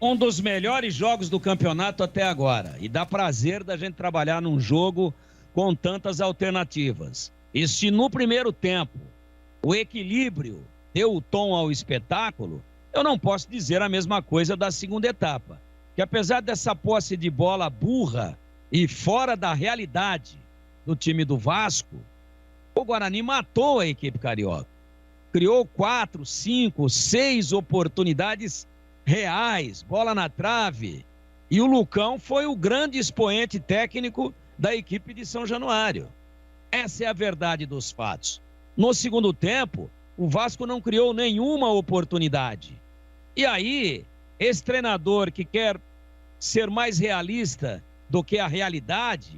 Um dos melhores jogos do campeonato até agora. E dá prazer da gente trabalhar num jogo com tantas alternativas. E se no primeiro tempo o equilíbrio deu o tom ao espetáculo, eu não posso dizer a mesma coisa da segunda etapa. Que apesar dessa posse de bola burra e fora da realidade do time do Vasco, o Guarani matou a equipe carioca. Criou 4, 5, 6 oportunidades reais, bola na trave. E o Lucão foi o grande expoente técnico da equipe de São Januário. Essa é a verdade dos fatos. No segundo tempo, o Vasco não criou nenhuma oportunidade. E aí, esse treinador que quer ser mais realista do que a realidade,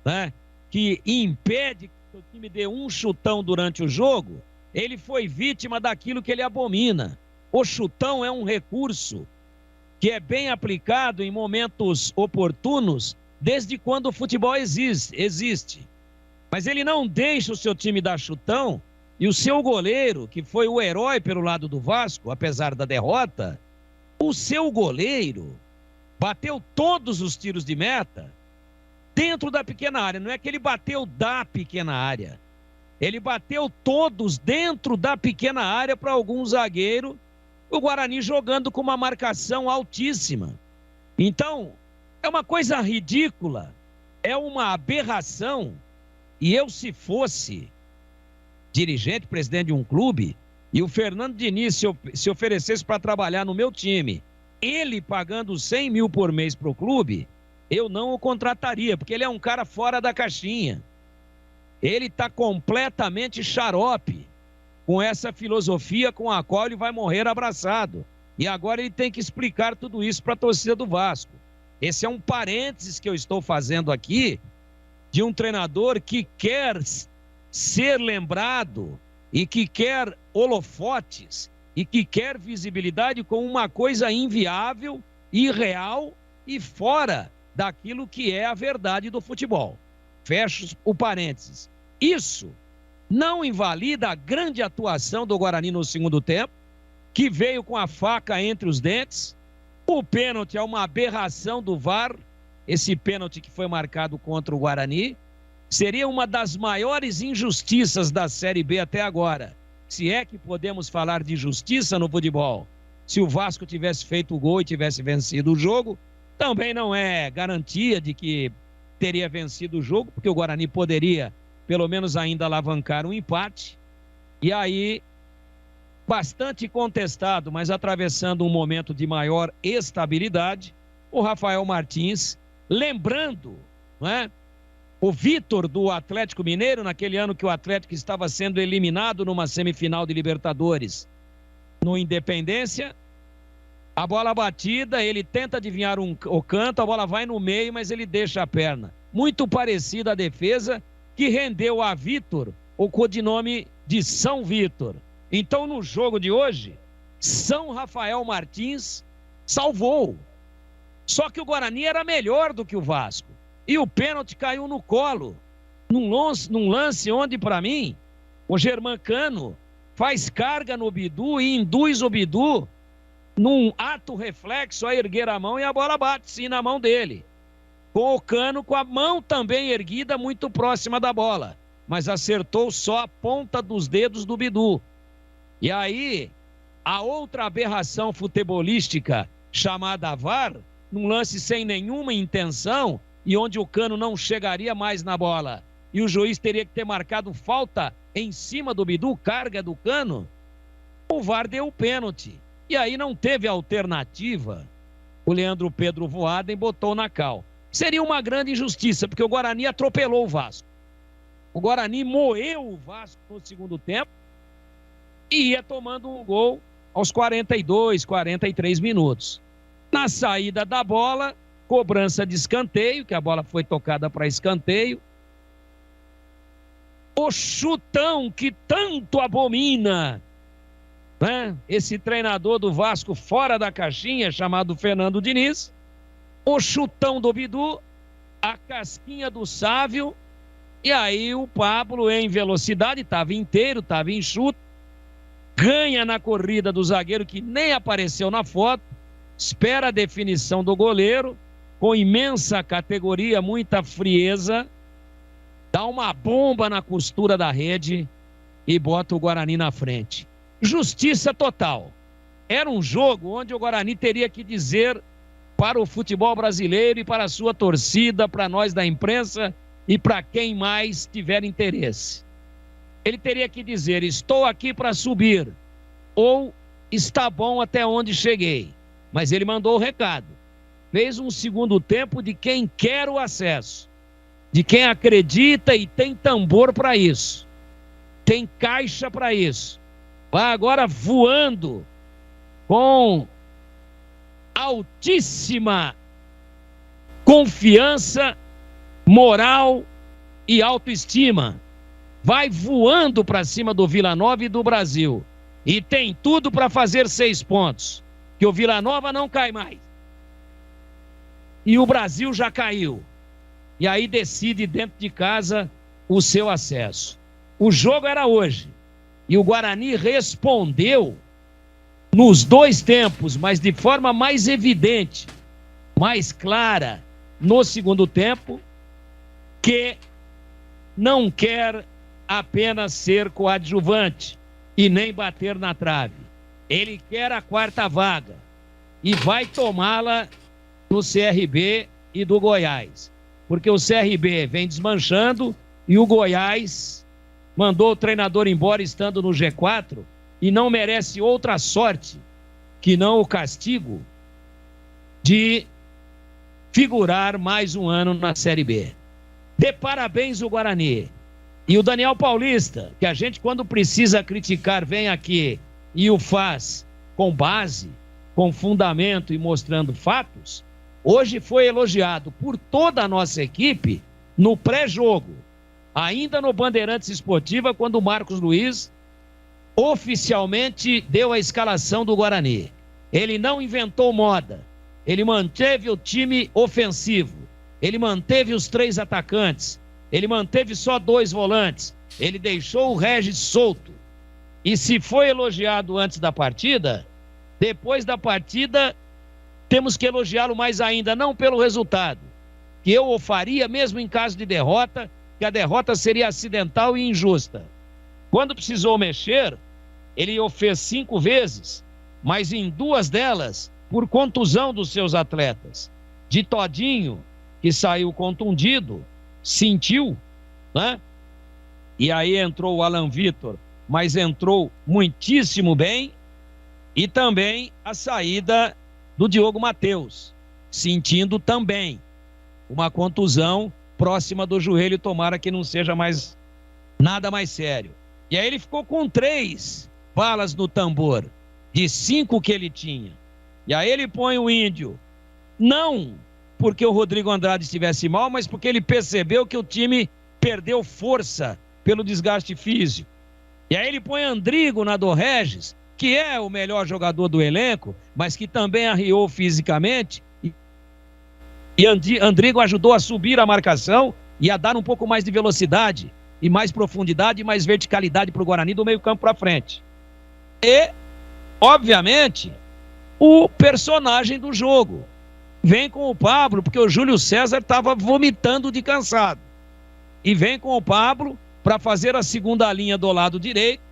né, que impede que o time dê um chutão durante o jogo, ele foi vítima daquilo que ele abomina. O chutão é um recurso que é bem aplicado em momentos oportunos, desde quando o futebol existe. Mas ele não deixa o seu time dar chutão, e o seu goleiro, que foi o herói pelo lado do Vasco, apesar da derrota, o seu goleiro bateu todos os tiros de meta dentro da pequena área. Não é que ele bateu da pequena área. Ele bateu todos dentro da pequena área para algum zagueiro, o Guarani jogando com uma marcação altíssima. Então, é uma coisa ridícula, é uma aberração. E eu, se dirigente, presidente de um clube, e o Fernando Diniz se oferecesse para trabalhar no meu time, ele pagando 100 mil por mês para o clube, eu não o contrataria, porque ele é um cara fora da caixinha. Ele está completamente xarope com essa filosofia com a qual ele vai morrer abraçado. E agora ele tem que explicar tudo isso para a torcida do Vasco. Esse é um parênteses que eu estou fazendo aqui de um treinador que quer ser lembrado e que quer holofotes e que quer visibilidade com uma coisa inviável, irreal e fora daquilo que é a verdade do futebol. Fecho o parênteses. Isso não invalida a grande atuação do Guarani no segundo tempo, que veio com a faca entre os dentes. O pênalti é uma aberração do VAR, esse pênalti que foi marcado contra o Guarani. Seria uma das maiores injustiças da Série B até agora. Se é que podemos falar de justiça no futebol. Se o Vasco tivesse feito o gol e tivesse vencido o jogo, também não é garantia de que teria vencido o jogo, porque o Guarani poderia, pelo menos ainda, alavancar um empate. E aí, bastante contestado, mas atravessando um momento de maior estabilidade, o Rafael Martins, lembrando, não é? O Vitor do Atlético Mineiro, naquele ano que o Atlético estava sendo eliminado numa semifinal de Libertadores no Independência, a bola batida, ele tenta adivinhar o canto, a bola vai no meio, mas ele deixa a perna. Muito parecida a defesa que rendeu a Vitor o codinome de São Vitor. Então, no jogo de hoje, São Rafael Martins salvou. Só que o Guarani era melhor do que o Vasco. E o pênalti caiu no colo, num lance onde, para mim, o Germancano faz carga no Bidu e induz o Bidu, num ato reflexo, a erguer a mão, e a bola bate sim na mão dele. Com o Cano com a mão também erguida, muito próxima da bola, mas acertou só a ponta dos dedos do Bidu. E aí, a outra aberração futebolística chamada VAR, num lance sem nenhuma intenção, e onde o Cano não chegaria mais na bola, e o juiz teria que ter marcado falta em cima do Bidu, carga do Cano, o VAR deu o pênalti. E aí não teve alternativa. O Leandro Pedro Voaden botou na cal. Seria uma grande injustiça, porque o Guarani atropelou o Vasco. O Guarani moeu o Vasco no segundo tempo e ia tomando um gol aos 42, 43 minutos. Na saída da bola, cobrança de escanteio, que a bola foi tocada para escanteio. O chutão que tanto abomina, né? Esse treinador do Vasco fora da caixinha, chamado Fernando Diniz. O chutão do Bidu, a casquinha do Sávio, e aí o Pablo em velocidade, estava inteiro, estava enxuto, ganha na corrida do zagueiro que nem apareceu na foto, espera a definição do goleiro, com imensa categoria, muita frieza, dá uma bomba na costura da rede e bota o Guarani na frente. Justiça total. Era um jogo onde o Guarani teria que dizer para o futebol brasileiro e para a sua torcida, para nós da imprensa e para quem mais tiver interesse. Ele teria que dizer: estou aqui para subir, ou está bom até onde cheguei. Mas ele mandou o recado. Fez um segundo tempo de quem quer o acesso, de quem acredita e tem tambor para isso, tem caixa para isso. Vai agora voando com altíssima confiança, moral e autoestima. Vai voando para cima do Vila Nova e do Brasil. E tem tudo para fazer 6 pontos. Que o Vila Nova não cai mais. E o Brasil já caiu. E aí decide dentro de casa o seu acesso. O jogo era hoje. E o Guarani respondeu nos 2 tempos, mas de forma mais evidente, mais clara, no segundo tempo, que não quer apenas ser coadjuvante e nem bater na trave. Ele quer a 4ª vaga e vai tomá-la do CRB e do Goiás, porque o CRB vem desmanchando e o Goiás mandou o treinador embora estando no G4 e não merece outra sorte que não o castigo de figurar mais um ano na Série B. Dê parabéns o Guarani. E o Daniel Paulista, que a gente quando precisa criticar vem aqui e o faz com base, com fundamento e mostrando fatos, hoje foi elogiado por toda a nossa equipe no pré-jogo, ainda no Bandeirantes Esportiva, quando o Marcos Luiz oficialmente deu a escalação do Guarani. Ele não inventou moda, ele manteve o time ofensivo, ele manteve os 3 atacantes, ele manteve só 2 volantes, ele deixou o Regis solto. E se foi elogiado antes da partida, depois da partida temos que elogiá-lo mais ainda, não pelo resultado, que eu o faria mesmo em caso de derrota, que a derrota seria acidental e injusta. Quando precisou mexer, ele o fez 5 vezes, mas em 2 delas por contusão dos seus atletas. De Todinho, que saiu contundido, sentiu, né? E aí entrou o Alan Vitor, mas entrou muitíssimo bem. E também a saída do Diogo Matheus, sentindo também uma contusão próxima do joelho, tomara que não seja mais nada mais sério. E aí ele ficou com 3 balas no tambor, de 5 que ele tinha. E aí ele põe o Índio, não porque o Rodrigo Andrade estivesse mal, mas porque ele percebeu que o time perdeu força pelo desgaste físico. E aí ele põe Andrigo na do Regis, que é o melhor jogador do elenco, mas que também arriou fisicamente. E Andrigo ajudou a subir a marcação e a dar um pouco mais de velocidade, e mais profundidade e mais verticalidade para o Guarani do meio campo para frente. E, obviamente, o personagem do jogo vem com o Pablo, porque o Júlio César estava vomitando de cansado. E vem com o Pablo para fazer a segunda linha do lado direito,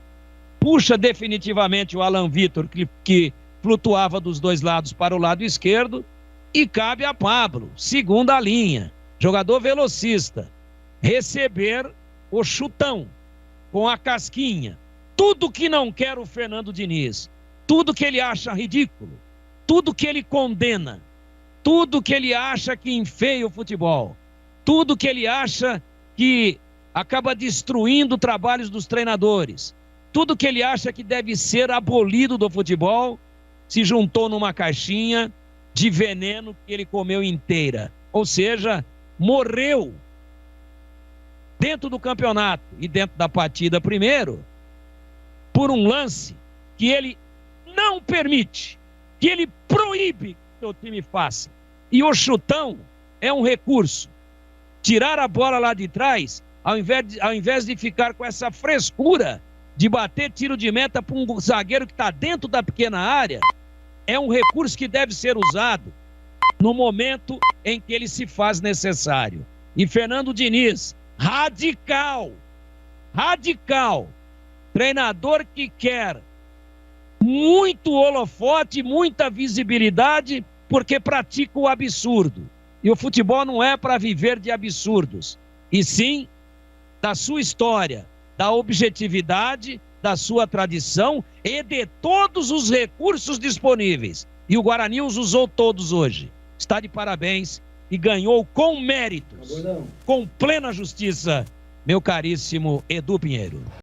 puxa definitivamente o Alan Vitor, que flutuava dos 2 lados para o lado esquerdo, e cabe a Pablo, segunda linha, jogador velocista, receber o chutão com a casquinha. Tudo que não quer o Fernando Diniz, tudo que ele acha ridículo, tudo que ele condena, tudo que ele acha que enfeia o futebol, tudo que ele acha que acaba destruindo trabalhos dos treinadores, tudo que ele acha que deve ser abolido do futebol, se juntou numa caixinha de veneno que ele comeu inteira. Ou seja, morreu dentro do campeonato e dentro da partida primeiro, por um lance que ele não permite, que ele proíbe que o time faça. E o chutão é um recurso. Tirar a bola lá de trás, ao invés de ficar com essa frescura de bater tiro de meta para um zagueiro que está dentro da pequena área, é um recurso que deve ser usado no momento em que ele se faz necessário. E Fernando Diniz, radical, treinador que quer muito holofote, muita visibilidade, porque pratica o absurdo. E o futebol não é para viver de absurdos, e sim da sua história, da objetividade, da sua tradição e de todos os recursos disponíveis. E o Guarani os usou todos hoje. Está de parabéns e ganhou com méritos, com plena justiça, meu caríssimo Edu Pinheiro.